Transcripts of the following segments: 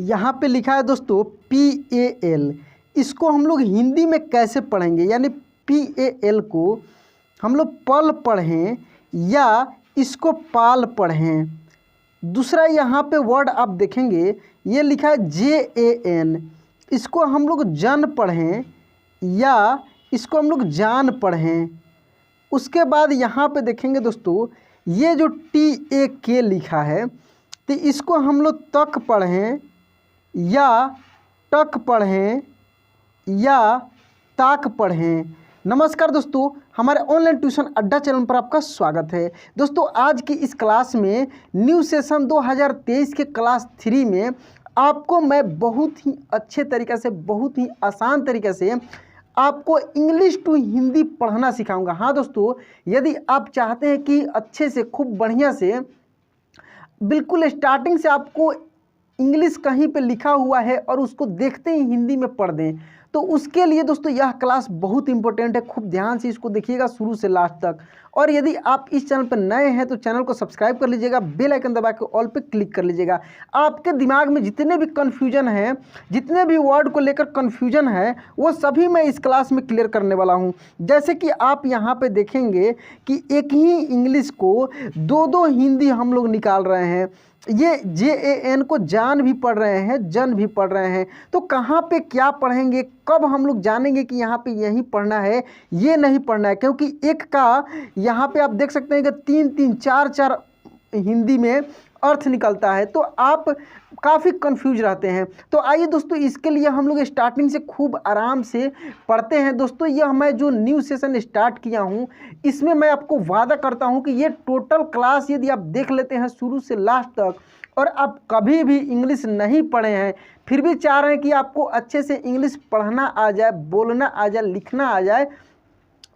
यहाँ पे लिखा है दोस्तों PAL। इसको हम लोग हिंदी में कैसे पढ़ेंगे, यानी PAL को हम लोग पल पढ़ें या इसको पाल पढ़ें। दूसरा यहाँ पे वर्ड आप देखेंगे ये लिखा है JAN। इसको हम लोग जन पढ़ें या इसको हम लोग जान पढ़ें। उसके बाद यहाँ पे देखेंगे दोस्तों ये जो TAK लिखा है तो इसको हम लोग तक पढ़ें या टक पढ़ें या ताक पढ़ें। नमस्कार दोस्तों, हमारे ऑनलाइन ट्यूशन अड्डा चैनल पर आपका स्वागत है। दोस्तों आज की इस क्लास में न्यू सेशन 2023 के क्लास 3 में आपको मैं बहुत ही अच्छे तरीक़े से, बहुत ही आसान तरीके से आपको इंग्लिश टू हिंदी पढ़ना सिखाऊंगा। हाँ दोस्तों, यदि आप चाहते हैं कि अच्छे से, खूब बढ़िया से, बिल्कुल स्टार्टिंग से आपको इंग्लिश कहीं पे लिखा हुआ है और उसको देखते ही हिंदी में पढ़ दें, तो उसके लिए दोस्तों यह क्लास बहुत इंपॉर्टेंट है। खूब ध्यान से इसको देखिएगा शुरू से लास्ट तक। और यदि आप इस चैनल पर नए हैं तो चैनल को सब्सक्राइब कर लीजिएगा, बेल आइकन दबा के ऑल पे क्लिक कर लीजिएगा। आपके दिमाग में जितने भी कन्फ्यूजन हैं, जितने भी वर्ड को लेकर कन्फ्यूजन है, वो सभी मैं इस क्लास में क्लियर करने वाला हूँ। जैसे कि आप यहाँ पे देखेंगे कि एक ही इंग्लिश को दो हिंदी हम लोग निकाल रहे हैं। ये JAN को जान भी पढ़ रहे हैं, जन भी पढ़ रहे हैं। तो कहाँ पे क्या पढ़ेंगे, कब हम लोग जानेंगे कि यहाँ पे यही पढ़ना है, ये नहीं पढ़ना है, क्योंकि एक का यहाँ पे आप देख सकते हैं कि 3-3, 4-4 हिंदी में अर्थ निकलता है, तो आप काफ़ी कंफ्यूज रहते हैं। तो आइए दोस्तों, इसके लिए हम लोग स्टार्टिंग से खूब आराम से पढ़ते हैं। दोस्तों यह मैं जो न्यू सेशन स्टार्ट किया हूं, इसमें मैं आपको वादा करता हूं कि ये टोटल क्लास यदि आप देख लेते हैं शुरू से लास्ट तक, और आप कभी भी इंग्लिश नहीं पढ़े हैं फिर भी चाह रहे हैं कि आपको अच्छे से इंग्लिश पढ़ना आ जाए, बोलना आ जाए, लिखना आ जाए,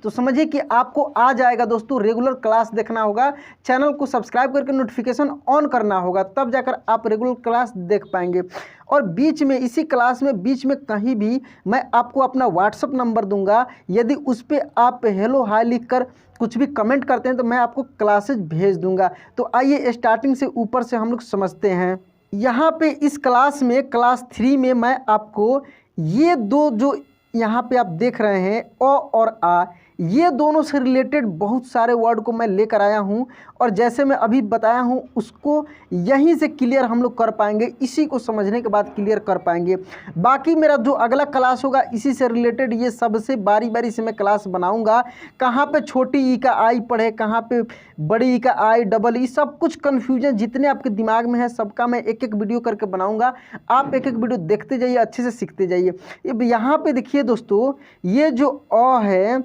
तो समझिए कि आपको आ जाएगा। दोस्तों रेगुलर क्लास देखना होगा, चैनल को सब्सक्राइब करके नोटिफिकेशन ऑन करना होगा, तब जाकर आप रेगुलर क्लास देख पाएंगे। और बीच में, इसी क्लास में बीच में कहीं भी मैं आपको अपना व्हाट्सअप नंबर दूंगा। यदि उस पर आप हेलो हाय लिख कर कुछ भी कमेंट करते हैं तो मैं आपको क्लासेज भेज दूंगा। तो आइए स्टार्टिंग से ऊपर से हम लोग समझते हैं। यहाँ पे इस क्लास में, क्लास 3 में मैं आपको ये दो जो यहाँ पे आप देख रहे हैं अ और आ, ये दोनों से रिलेटेड बहुत सारे वर्ड को मैं लेकर आया हूँ, और जैसे मैं अभी बताया हूँ उसको यहीं से क्लियर हम लोग कर पाएंगे, इसी को समझने के बाद क्लियर कर पाएंगे। बाकी मेरा जो अगला क्लास होगा इसी से रिलेटेड ये सबसे बारी बारी से मैं क्लास बनाऊँगा। कहाँ पे छोटी ई का आई पढ़े, कहाँ पे बड़ी ई का आई, डबल ई, सब कुछ कन्फ्यूजन जितने आपके दिमाग में है सबका मैं एक एक वीडियो करके बनाऊँगा। आप एक एक वीडियो देखते जाइए, अच्छे से सीखते जाइए। अब यहाँ पर देखिए दोस्तों, ये जो अ है,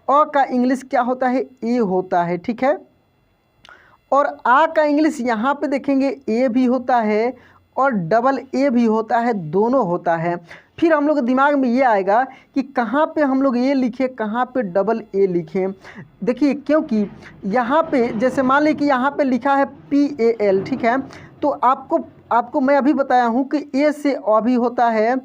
अ का इंग्लिश क्या होता है, ए होता है, ठीक है। और आ का इंग्लिश यहाँ पे देखेंगे ए भी होता है और डबल ए भी होता है, दोनों होता है। फिर हम लोग दिमाग में ये आएगा कि कहाँ पे हम लोग ए लिखें, कहाँ पे डबल ए लिखें। देखिए, क्योंकि यहाँ पे जैसे मान लीजिए कि यहाँ पे लिखा है PAL, ठीक है, तो आपको मैं अभी बताया हूँ कि ए से अ भी होता है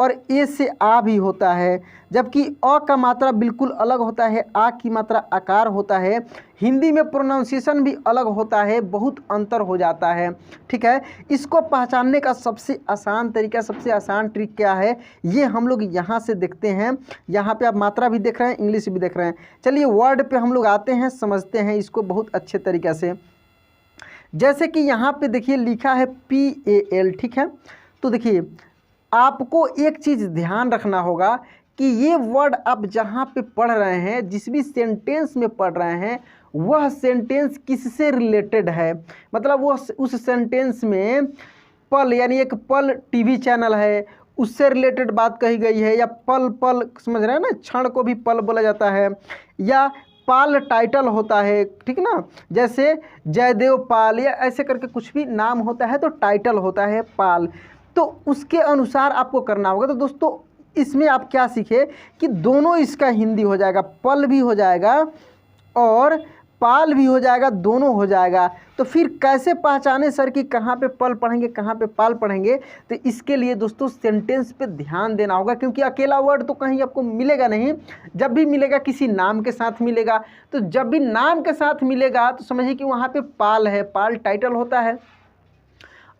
और ए से आ भी होता है, जबकि अ का मात्रा बिल्कुल अलग होता है, आ की मात्रा आकार होता है। हिंदी में प्रोनाउंसिएशन भी अलग होता है, बहुत अंतर हो जाता है, ठीक है। इसको पहचानने का सबसे आसान तरीका, सबसे आसान ट्रिक क्या है, ये हम लोग यहाँ से देखते हैं। यहाँ पे आप मात्रा भी देख रहे हैं, इंग्लिश भी देख रहे हैं। चलिए वर्ड पे हम लोग आते हैं, समझते हैं इसको बहुत अच्छे तरीक़े से। जैसे कि यहाँ पे देखिए लिखा है PAL, ठीक है। तो देखिए आपको एक चीज़ ध्यान रखना होगा कि ये वर्ड आप जहाँ पे पढ़ रहे हैं, जिस भी सेंटेंस में पढ़ रहे हैं, वह सेंटेंस किससे रिलेटेड है। मतलब वो उस सेंटेंस में पल, यानी एक पल टीवी चैनल है, उससे रिलेटेड बात कही गई है, या पल पल, समझ रहे हैं ना, क्षण को भी पल बोला जाता है, या पाल टाइटल होता है, ठीक ना, जैसे जयदेव पाल या ऐसे करके कुछ भी नाम होता है तो टाइटल होता है पाल। तो उसके अनुसार आपको करना होगा। तो दोस्तों इसमें आप क्या सीखे कि दोनों इसका हिंदी हो जाएगा, पल भी हो जाएगा और पाल भी हो जाएगा, दोनों हो जाएगा। तो फिर कैसे पहचाने सर कि कहाँ पे पल पढ़ेंगे, कहाँ पे पाल पढ़ेंगे, तो इसके लिए दोस्तों सेंटेंस पे ध्यान देना होगा, क्योंकि अकेला वर्ड तो कहीं आपको मिलेगा नहीं। जब भी मिलेगा किसी नाम के साथ मिलेगा, तो जब भी नाम के साथ मिलेगा तो समझिए कि वहाँ पे पाल है, पाल टाइटल होता है।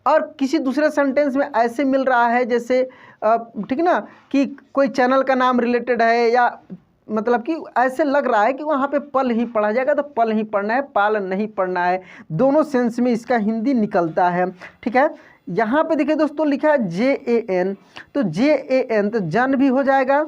और किसी दूसरे सेंटेंस में ऐसे मिल रहा है जैसे ठीक ना, कि कोई चैनल का नाम रिलेटेड है, या मतलब कि ऐसे लग रहा है कि वहाँ पे पल ही पढ़ा जाएगा, तो पल ही पढ़ना है, पाल नहीं पढ़ना है। दोनों सेंस में इसका हिंदी निकलता है। ठीक है, यहाँ पे देखिए दोस्तों लिखा है JAN, तो JAN तो जन भी हो जाएगा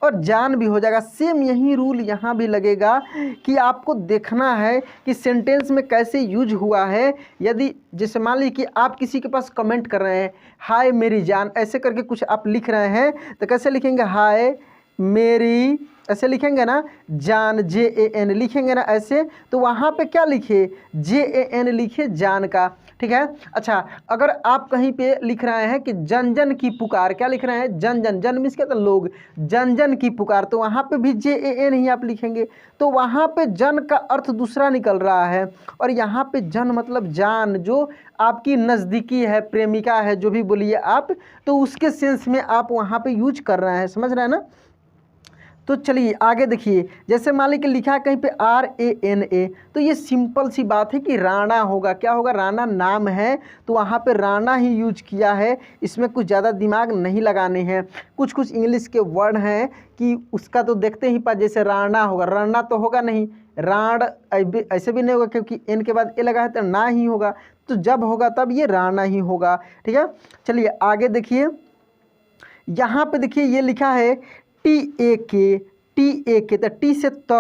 और जान भी हो जाएगा। सेम यही रूल यहाँ भी लगेगा कि आपको देखना है कि सेंटेंस में कैसे यूज हुआ है। यदि जैसे मान लीजिए कि आप किसी के पास कमेंट कर रहे हैं, हाय मेरी जान, ऐसे करके कुछ आप लिख रहे हैं, तो कैसे लिखेंगे, हाय मेरी, ऐसे लिखेंगे ना, जान JAN लिखेंगे ना ऐसे, तो वहाँ पे क्या लिखे, JAN लिखे, जान का। ठीक है, अच्छा अगर आप कहीं पे लिख रहे हैं कि जन जन की पुकार, क्या लिख रहे हैं, जन जन, जन मीन्स क्या था, लोग, जन जन की पुकार, तो वहाँ पे भी JAN ही आप लिखेंगे। तो वहाँ पे जन का अर्थ दूसरा निकल रहा है, और यहाँ पे जन मतलब जान, जो आपकी नज़दीकी है, प्रेमिका है, जो भी बोलिए आप, तो उसके सेंस में आप वहाँ पे यूज कर रहे हैं, समझ रहे हैं ना। तो चलिए आगे देखिए, जैसे मान लीजिए लिखा है कहीं पे RANA, तो ये सिंपल सी बात है कि राणा होगा। क्या होगा, राणा नाम है, तो वहाँ पे राणा ही यूज किया है। इसमें कुछ ज़्यादा दिमाग नहीं लगाने हैं। कुछ कुछ इंग्लिश के वर्ड हैं कि उसका तो देखते ही पा, जैसे राणा होगा, राणा तो होगा नहीं, राण ऐसे भी नहीं होगा, क्योंकि एन के बाद ए लगा है तो ना ही होगा, तो जब होगा तब ये राणा ही होगा। ठीक है, चलिए आगे देखिए, यहाँ पे देखिए ये लिखा है TAK, तो टी से त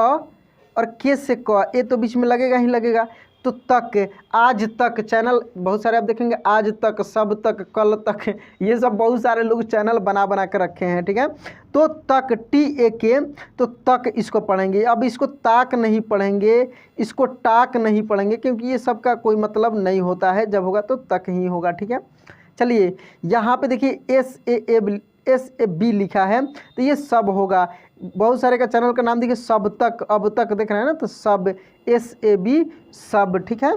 और के से क, ए तो बीच में लगेगा ही लगेगा, तो तक, आज तक चैनल बहुत सारे आप देखेंगे, आज तक, सब तक, कल तक, ये सब बहुत सारे लोग चैनल बना बना कर रखे हैं। ठीक है, तो तक, TAK, तो तक इसको पढ़ेंगे। अब इसको ताक नहीं पढ़ेंगे, इसको टाक नहीं पढ़ेंगे, क्योंकि ये सब का कोई मतलब नहीं होता है, जब होगा तो तक ही होगा। ठीक है, चलिए यहाँ पे देखिए SAB लिखा है, तो ये सब होगा। बहुत सारे का चैनल का नाम देखिए, सब तक, अब तक देख रहे हैं ना, तो सब, SAB, सब। ठीक है,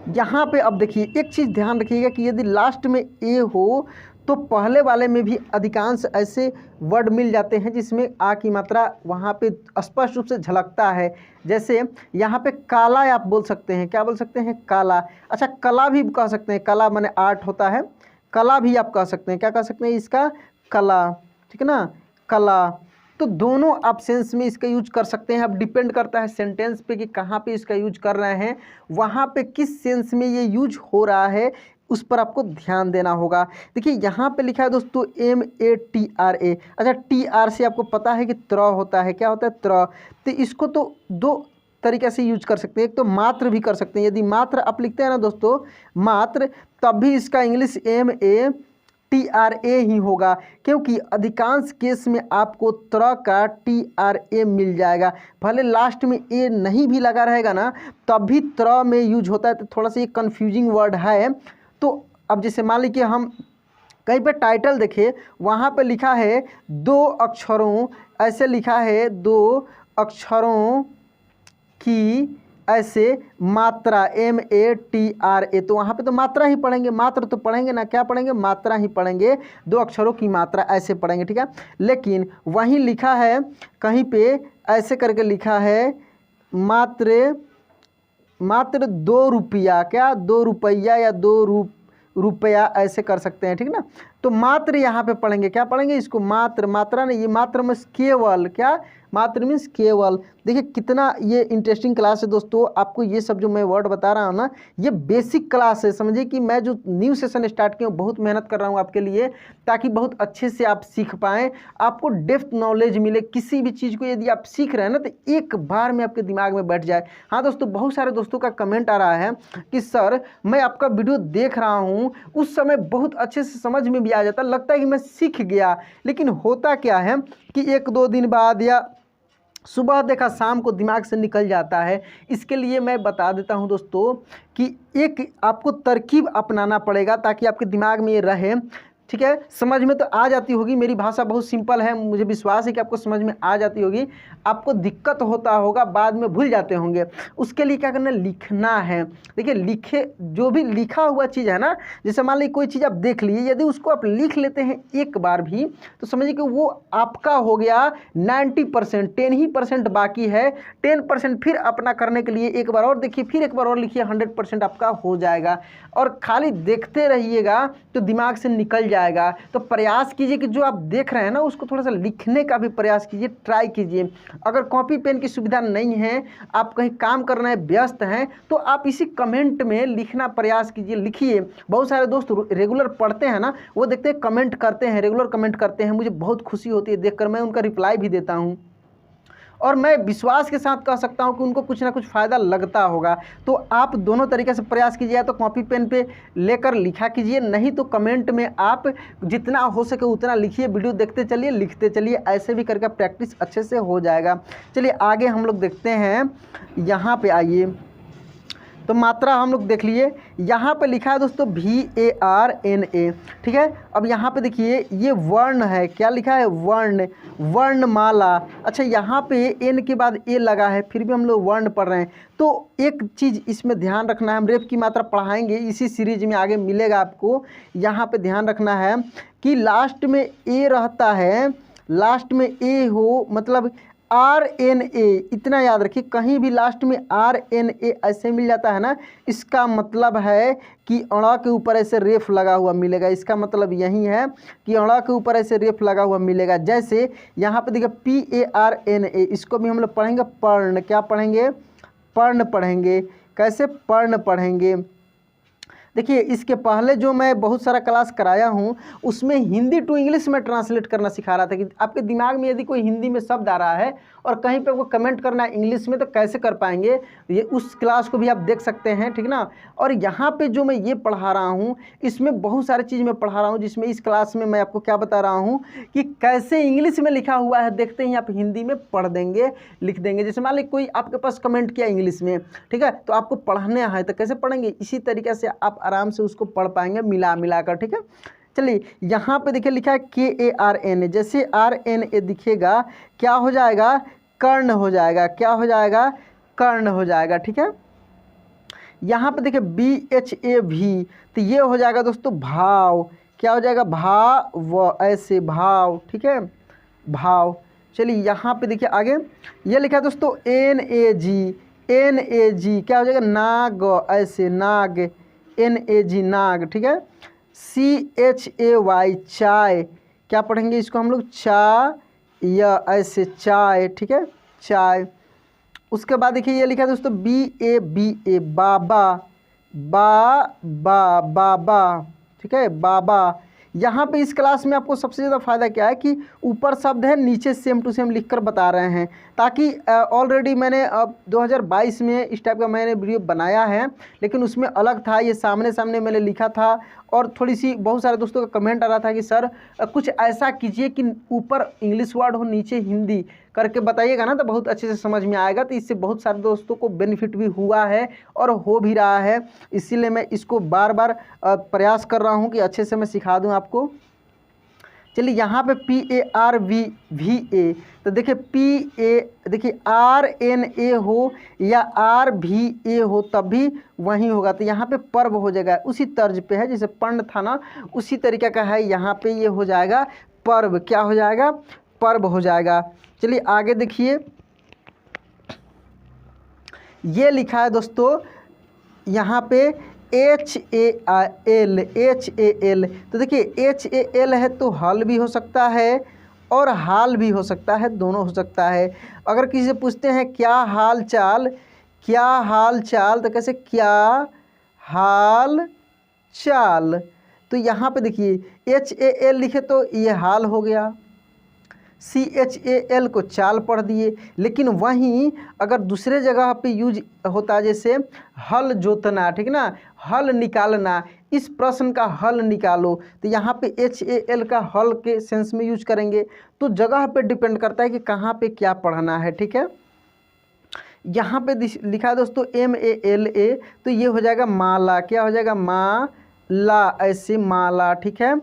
यहाँ पे अब देखिए एक चीज़ ध्यान रखिएगा कि यदि लास्ट में ए हो तो पहले वाले में भी अधिकांश ऐसे वर्ड मिल जाते हैं जिसमें आ की मात्रा वहाँ पे स्पष्ट रूप से झलकता है। जैसे यहाँ पे काला आप बोल सकते हैं, क्या बोल सकते हैं, काला। अच्छा कला भी कह सकते हैं, कला माने आर्ट होता है, कला भी आप कह सकते हैं, क्या कह सकते हैं, इसका कला। ठीक है ना, कला। तो दोनों आप सेंस में इसका यूज कर सकते हैं। अब डिपेंड करता है सेंटेंस पे कि कहाँ पे इसका यूज कर रहे हैं, वहाँ पे किस सेंस में ये यूज हो रहा है, उस पर आपको ध्यान देना होगा। देखिए यहाँ पे लिखा है दोस्तों MATRA। अच्छा TR से आपको पता है कि त्र होता है, क्या होता है, त्र। तो इसको तो दो तरीके से यूज कर सकते हैं, एक तो मात्र भी कर सकते हैं। यदि मात्र आप लिखते हैं ना दोस्तों, मात्र, तब भी इसका इंग्लिश MATRA ही होगा, क्योंकि अधिकांश केस में आपको त्र का TRA मिल जाएगा। भले लास्ट में ए नहीं भी लगा रहेगा ना, तब भी त्र में यूज होता है। तो थोड़ा सा ये कन्फ्यूजिंग वर्ड है। तो अब जैसे मान लीजिए हम कहीं पे टाइटल देखें, वहाँ पे लिखा है 2 अक्षरों, ऐसे लिखा है 2 अक्षरों की ऐसे मात्रा, MATRA, तो वहाँ पे तो मात्रा ही पढ़ेंगे, मात्र तो पढ़ेंगे ना, क्या पढ़ेंगे, मात्रा ही पढ़ेंगे, 2 अक्षरों की मात्रा ऐसे पढ़ेंगे। ठीक है, लेकिन वहीं लिखा है कहीं पे ऐसे करके लिखा है मात्र 2 रुपया, क्या 2 रुपया या 2 रुपया, ऐसे कर सकते हैं। ठीक ना, तो मात्र यहाँ पे पढ़ेंगे, क्या पढ़ेंगे, इसको मात्र, मात्रा नहीं, ये मात्र मीन्स केवल, क्या, मात्र मीन्स केवल। देखिए कितना ये इंटरेस्टिंग क्लास है दोस्तों। आपको ये सब जो मैं वर्ड बता रहा हूँ ना, ये बेसिक क्लास है। समझिए कि मैं जो न्यू सेशन स्टार्ट किया हूँ, बहुत मेहनत कर रहा हूँ आपके लिए, ताकि बहुत अच्छे से आप सीख पाएँ, आपको डेप्थ नॉलेज मिले। किसी भी चीज़ को यदि आप सीख रहे हैं ना, तो एक बार में आपके दिमाग में बैठ जाए। हाँ दोस्तों, बहुत सारे दोस्तों का कमेंट आ रहा है कि सर मैं आपका वीडियो देख रहा हूँ, उस समय बहुत अच्छे से समझ में भी आ जाता, लगता है कि मैं सीख गया, लेकिन होता क्या है कि 1-2 दिन बाद या सुबह देखा शाम को दिमाग से निकल जाता है। इसके लिए मैं बता देता हूं दोस्तों कि एक आपको तरकीब अपनाना पड़ेगा ताकि आपके दिमाग में ये रहे। ठीक है, समझ में तो आ जाती होगी, मेरी भाषा बहुत सिंपल है, मुझे विश्वास है कि आपको समझ में आ जाती होगी। आपको दिक्कत होता होगा, बाद में भूल जाते होंगे, उसके लिए क्या करना है, लिखना है। देखिए लिखे, जो भी लिखा हुआ चीज़ है ना, जैसे मान लीजिए कोई चीज़ आप देख लिए, यदि उसको आप लिख लेते हैं एक बार भी, तो समझिए कि वो आपका हो गया 90%, 10% बाकी है, 10% फिर अपना करने के लिए एक बार और देखिए, फिर एक बार और लिखिए, 100% आपका हो जाएगा। और खाली देखते रहिएगा तो दिमाग से निकल जाएगा। तो प्रयास कीजिए कि जो आप देख रहे हैं ना, उसको थोड़ा सा लिखने का भी प्रयास कीजिए, ट्राई कीजिए। अगर कॉपी पेन की सुविधा नहीं है, आप कहीं काम करना है, व्यस्त हैं, तो आप इसी कमेंट में लिखना प्रयास कीजिए, लिखिए। बहुत सारे दोस्त रेगुलर पढ़ते हैं ना, वो देखते हैं कमेंट करते हैं, रेगुलर कमेंट करते हैं, मुझे बहुत खुशी होती है देखकर, मैं उनका रिप्लाई भी देता हूँ, और मैं विश्वास के साथ कह सकता हूं कि उनको कुछ ना कुछ फ़ायदा लगता होगा। तो आप दोनों तरीके से प्रयास कीजिए, या तो कॉपी पेन पे लेकर लिखा कीजिए, नहीं तो कमेंट में आप जितना हो सके उतना लिखिए, वीडियो देखते चलिए, लिखते चलिए, ऐसे भी करके प्रैक्टिस अच्छे से हो जाएगा। चलिए आगे हम लोग देखते हैं, यहाँ पे आइए, तो मात्रा हम लोग देख लिए। यहाँ पे लिखा है दोस्तों VARNA, ठीक है। अब यहाँ पे देखिए ये वर्ण है, क्या लिखा है, वर्ण, वर्णमाला। अच्छा, यहाँ पे एन के बाद ए लगा है, फिर भी हम लोग वर्ण पढ़ रहे हैं। तो एक चीज़ इसमें ध्यान रखना है, हम रेफ की मात्रा पढ़ाएंगे इसी सीरीज में, आगे मिलेगा आपको। यहाँ पे ध्यान रखना है कि लास्ट में ए रहता है, लास्ट में ए हो, मतलब RNA, इतना याद रखिए, कहीं भी लास्ट में RNA ऐसे मिल जाता है ना, इसका मतलब है कि अड़ा के ऊपर ऐसे रेफ लगा हुआ मिलेगा। इसका मतलब यही है कि अड़ा के ऊपर ऐसे रेफ लगा हुआ मिलेगा। जैसे यहाँ पे देखिए PARNA, इसको भी हम लोग पढ़ेंगे पर्ण, क्या पढ़ेंगे, पर्ण पढ़ेंगे। कैसे, पर्ण पढ़ेंगे। देखिए इसके पहले जो मैं बहुत सारा क्लास कराया हूँ, उसमें हिंदी टू इंग्लिश में ट्रांसलेट करना सिखा रहा था कि आपके दिमाग में यदि कोई हिंदी में शब्द आ रहा है और कहीं पे वो कमेंट करना है इंग्लिश में, तो कैसे कर पाएंगे, ये उस क्लास को भी आप देख सकते हैं, ठीक ना। और यहाँ पे जो मैं ये पढ़ा रहा हूँ, इसमें बहुत सारी चीज़ मैं पढ़ा रहा हूँ, जिसमें इस क्लास में मैं आपको क्या बता रहा हूँ कि कैसे इंग्लिश में लिखा हुआ है, देखते ही आप हिंदी में पढ़ देंगे, लिख देंगे। जैसे मान लीजिए कोई आपके पास कमेंट किया इंग्लिश में, ठीक है, तो आपको पढ़ने है तो कैसे पढ़ेंगे, इसी तरीके से आप आराम से उसको पढ़ पाएंगे मिला कर, ठीक है। चलिए यहाँ पे देखिए लिखा है KARNA, जैसे RNA दिखेगा क्या हो जाएगा, कर्ण हो जाएगा, क्या हो जाएगा, कर्ण हो जाएगा, ठीक है। यहाँ पे देखिए BHAV, तो ये हो जाएगा दोस्तों भाव, क्या हो जाएगा, भाव, ऐसे भाव, ठीक है, भाव। चलिए यहाँ पे देखिए आगे ये लिखा है दोस्तों NAG, क्या हो जाएगा, नाग, ऐसे नाग, NAG नाग, ठीक है। CHAY चाय, क्या पढ़ेंगे इसको हम लोग, चा, या ऐसे चाय, ठीक है, चाय। उसके बाद देखिए ये लिखा है दोस्तों BABA, बाबा, बाबा, ठीक है, बाबा। यहाँ पे इस क्लास में आपको सबसे ज़्यादा फ़ायदा क्या है कि ऊपर शब्द है, नीचे सेम टू सेम लिखकर बता रहे हैं, ताकि ऑलरेडी मैंने अब 2022 में इस टाइप का मैंने वीडियो बनाया है, लेकिन उसमें अलग था, ये सामने सामने मैंने लिखा था। और थोड़ी सी बहुत सारे दोस्तों का कमेंट आ रहा था कि सर कुछ ऐसा कीजिए कि ऊपर इंग्लिश वर्ड हो, नीचे हिंदी, करके बताइएगा ना, तो बहुत अच्छे से समझ में आएगा। तो इससे बहुत सारे दोस्तों को बेनिफिट भी हुआ है और हो भी रहा है, इसीलिए मैं इसको बार बार प्रयास कर रहा हूँ कि अच्छे से मैं सिखा दूँ आपको। चलिए यहाँ पे PARVA, तो देखिए देखिए RNA हो या RVA हो तब भी वही होगा, तो यहाँ पे पर्व हो जाएगा, उसी तर्ज पे है, जैसे पर्ण था ना, उसी तरीके का है, यहाँ पे ये हो जाएगा पर्व, क्या हो जाएगा, पर्व हो जाएगा। चलिए आगे देखिए, ये लिखा है दोस्तों यहाँ पे HAL, तो देखिए HAL है तो हल भी हो सकता है और हाल भी हो सकता है, दोनों हो सकता है। अगर किसी से पूछते हैं क्या हाल चाल, क्या हाल चाल, तो कैसे, क्या हाल चाल, तो यहाँ पे देखिए HAL लिखे तो ये हाल हो गया, CHAL को चाल पढ़ दिए। लेकिन वहीं अगर दूसरे जगह पे यूज होता, जैसे हल जोतना, ठीक ना, हल निकालना, इस प्रश्न का हल निकालो, तो यहाँ पे HAL का हल के सेंस में यूज करेंगे। तो जगह पे डिपेंड करता है कि कहाँ पे क्या पढ़ना है, ठीक है। यहाँ पे लिखा है दोस्तों MALA, तो ये हो जाएगा माला, क्या हो जाएगा, माला, ऐसे माला, ठीक है।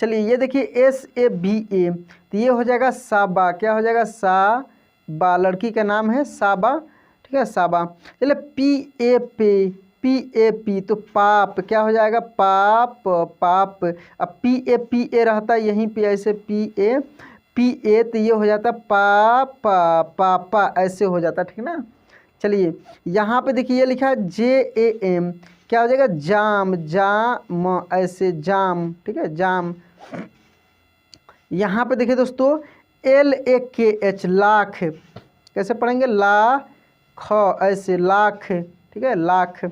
चलिए ये देखिए SABA, तो ये हो जाएगा साबा। क्या हो जाएगा? साबा, लड़की का नाम है साबा, ठीक है, साबा। चलिए PAP, तो पाप, क्या हो जाएगा? पाप, पाप। अब PAPA रहता है यहीं पे ऐसे, PA, तो ये हो जाता पापा, पापा, ऐसे हो जाता, ठीक ना। चलिए यहाँ पे देखिए ये लिखा है JAM, क्या हो जाएगा? जाम, जाम, ऐसे जाम, ठीक है, जाम। यहाँ पे देखिए दोस्तों LAKH, लाख, कैसे पढ़ेंगे? लाख, ऐसे लाख, ठीक है, लाख।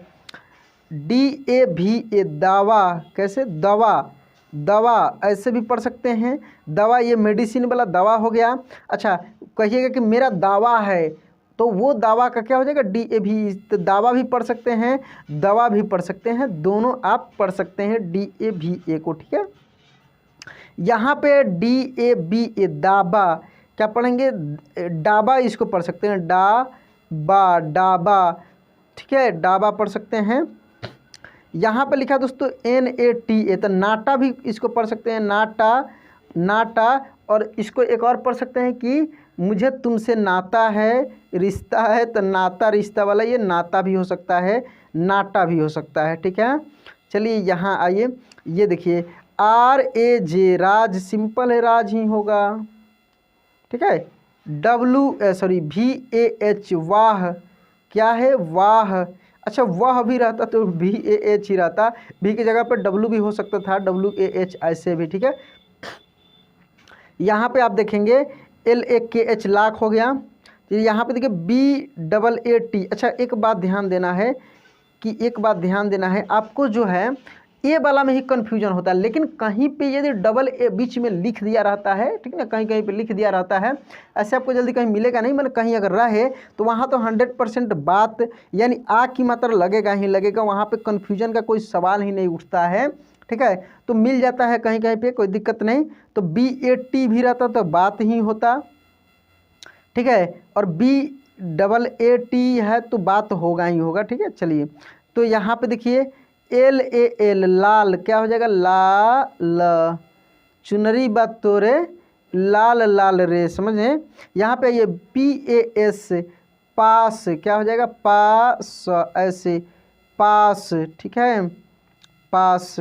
DAVA, दावा, कैसे? दवा, दवा, ऐसे भी पढ़ सकते हैं, दवा, ये मेडिसिन वाला दवा हो गया। अच्छा, कहिएगा कि मेरा दावा है, तो वो दावा का क्या हो जाएगा? DAV, तो दावा भी पढ़ सकते हैं, दवा भी पढ़ सकते हैं, दोनों आप पढ़ सकते हैं DAVA को, ठीक है। यहाँ पे DABA, दाबा, क्या पढ़ेंगे? डाबा, इसको पढ़ सकते हैं, डाबा, डाबा, ठीक है, डाबा पढ़ सकते हैं। यहाँ पे लिखा दोस्तों NATA, तो नाटा भी इसको पढ़ सकते हैं, नाटा, नाटा। और इसको एक और पढ़ सकते हैं कि मुझे तुमसे नाता है, रिश्ता है, तो नाता, रिश्ता वाला, ये नाता भी हो सकता है, नाटा भी हो सकता है, ठीक है। चलिए यहाँ आइए, ये देखिए RAJ, राज, सिंपल है, राज ही होगा, ठीक है। VAH, वाह, क्या है? वाह। अच्छा, वह भी रहता तो VAH ही रहता, भी की जगह पर W भी हो सकता था, WAH, ऐसे भी, ठीक है। यहाँ पे आप देखेंगे LAKH, लाख हो गया। यहाँ पे देखिए BAAT। अच्छा, एक बात ध्यान देना है आपको, जो है ए वाला में ही कन्फ्यूजन होता है, लेकिन कहीं पे यदि डबल ए बीच में लिख दिया रहता है, ठीक है ना, कहीं कहीं पे लिख दिया रहता है, ऐसे आपको जल्दी कहीं मिलेगा नहीं, मतलब कहीं अगर रहे तो वहाँ तो 100% बात, यानी आ की मात्रा लगेगा ही लगेगा, वहाँ पे कन्फ्यूजन का कोई सवाल ही नहीं उठता है, ठीक है। तो मिल जाता है कहीं कहीं पे, कोई दिक्कत नहीं। तो BAT भी रहता तो बात ही होता, ठीक है, और BAAT है तो बात होगा ही होगा, ठीक है। चलिए तो यहाँ पे देखिए LAL, लाल, क्या हो जाएगा? लाल, चुनरी बात तोरे लाल, लाल रे, समझे। यहाँ पे ये PAS, पास, क्या हो जाएगा? पास, ऐसे, पास, ठीक है, पास।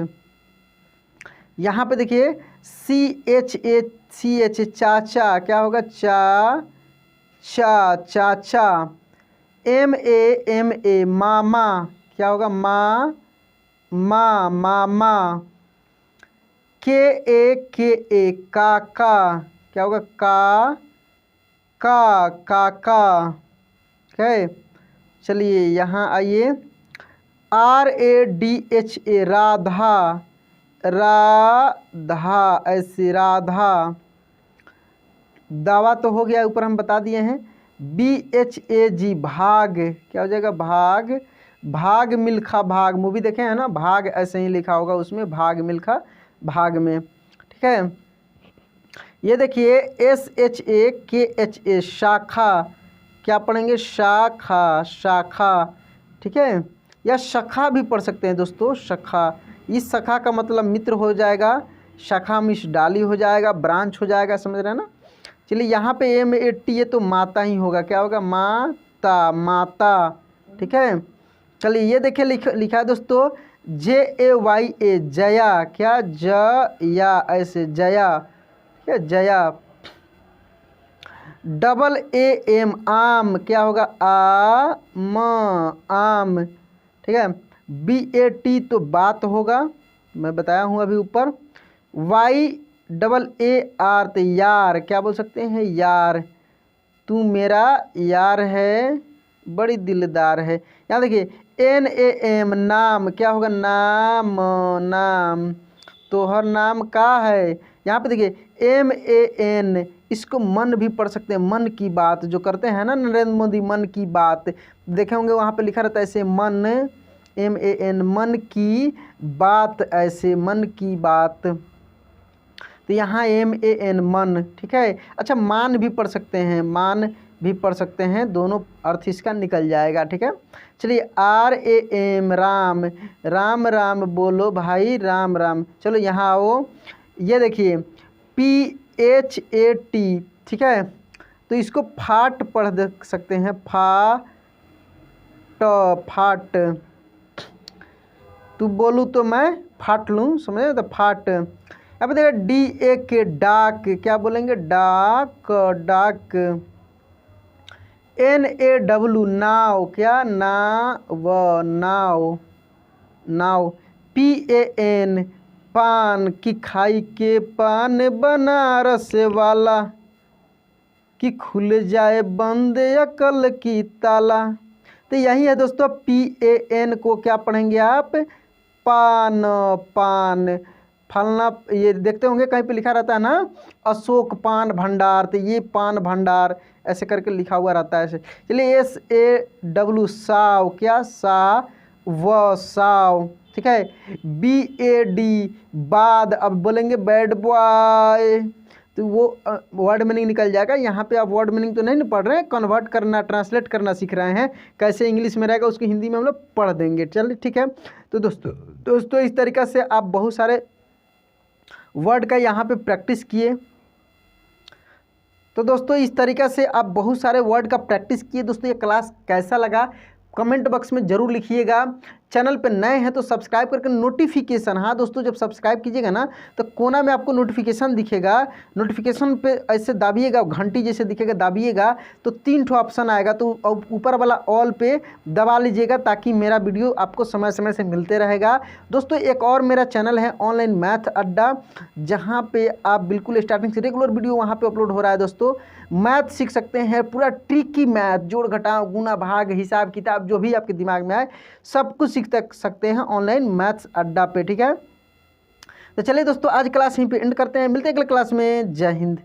यहाँ पे देखिए CHA, चाचा, क्या होगा? चाचा। MAMA, मामा, क्या होगा? मामा। KAKA, काका, क्या होगा? काका, ठीक है। चलिए यहाँ आइए RADHA, राधा, ऐसे, राधा। दावा तो हो गया, ऊपर हम बता दिए हैं। BHAG, भाग, क्या हो जाएगा? भाग मिल्खा, भाग, मूवी देखे हैं ना, भाग ऐसे ही लिखा होगा उसमें, भाग मिल्खा, भाग में, ठीक है। ये देखिए SHAKHA, शाखा, क्या पढ़ेंगे? शाखा, ठीक है, या शाखा भी पढ़ सकते हैं दोस्तों, शाखा। इस शाखा का मतलब मित्र हो जाएगा, शाखा मिश डाली हो जाएगा, ब्रांच हो जाएगा, समझ रहे हैं ना। चलिए यहाँ पे MAT, ये तो माता ही होगा, क्या होगा? माता, ठीक है। चलिए ये देखिए लिखा है दोस्तों JAYA, जया, क्या? जया, ऐसे, जया, ठीक है, जया। AAM, आम, क्या होगा? आम, ठीक है। BAT तो बात होगा, मैं बताया हूँ अभी ऊपर। YAAR, तो यार, क्या बोल सकते हैं? यार, तू मेरा यार है, बड़ी दिलदार है। यहाँ देखिए NAM, नाम, क्या होगा? नाम, तोहर नाम का है। यहाँ पे देखिए MAN, इसको मन भी पढ़ सकते हैं, मन की बात, जो करते हैं ना नरेंद्र मोदी, मन की बात, देखे होंगे वहाँ पे लिखा रहता है ऐसे, मन, MAN, मन की बात, ऐसे, मन की बात। तो यहाँ MAN, मन, ठीक है। अच्छा, मान भी पढ़ सकते हैं, मान भी पढ़ सकते हैं, दोनों अर्थ इसका निकल जाएगा, ठीक है। चलिए RAM, राम, बोलो भाई, राम। चलो यहाँ आओ, ये देखिए PHAT, ठीक है, तो इसको फाट पढ़ सकते हैं, फाट। तू बोलूँ तो मैं फाट लूँ, समझे, तो फाट। अब देखिए DAK, डाक, क्या बोलेंगे, डाक, डाक। NAW, नाव, क्या, नाव, नाव। PAN, पान, कि खाई के पान बनारस वाला, कि खुल जाए बंद अकल की ताला। तो यही है दोस्तों, PAN को क्या पढ़ेंगे आप, पान, पान। फलना, ये देखते होंगे कहीं पे लिखा रहता है ना, अशोक पान भंडार, तो ये पान भंडार ऐसे करके लिखा हुआ रहता है ऐसे। चलिए SAW, साव, क्या, साव, ठीक है। BAD, बाद, अब बोलेंगे बैड बॉय, तो वो वर्ड मीनिंग निकल जाएगा। यहाँ पे आप वर्ड मीनिंग तो नहीं पढ़ रहे हैं, कन्वर्ट करना, ट्रांसलेट करना सीख रहे हैं, कैसे इंग्लिश में रहेगा उसकी हिंदी में हम लोग पढ़ देंगे। चलिए ठीक है। तो दोस्तों इस तरीक़ा से आप बहुत सारे वर्ड का यहाँ पे प्रैक्टिस किए। तो दोस्तों इस तरीक़ा से आप बहुत सारे वर्ड का प्रैक्टिस किए। दोस्तों ये क्लास कैसा लगा कमेंट बॉक्स में ज़रूर लिखिएगा। चैनल पे नए हैं तो सब्सक्राइब करके नोटिफिकेशन, हाँ दोस्तों जब सब्सक्राइब कीजिएगा ना तो कोना में आपको नोटिफिकेशन दिखेगा, नोटिफिकेशन पे ऐसे दाबिएगा, घंटी जैसे दिखेगा दाबिएगा तो 3 ठो ऑप्शन आएगा, तो ऊपर वाला ऑल पे दबा लीजिएगा ताकि मेरा वीडियो आपको समय समय से मिलते रहेगा। दोस्तों एक और मेरा चैनल है ऑनलाइन मैथ अड्डा, जहाँ पे आप बिल्कुल स्टार्टिंग से रेगुलर वीडियो वहाँ पे अपलोड हो रहा है। दोस्तों मैथ सीख सकते हैं, पूरा ट्रिकी मैथ, जोड़ घटाव गुना भाग हिसाब किताब जो भी आपके दिमाग में आए सब कुछ सीख सकते हैं ऑनलाइन मैथ्स अड्डा पे, ठीक है। तो चलिए दोस्तों आज क्लास यहीं पे एंड करते हैं, मिलते हैं अगले क्लास में। जय हिंद।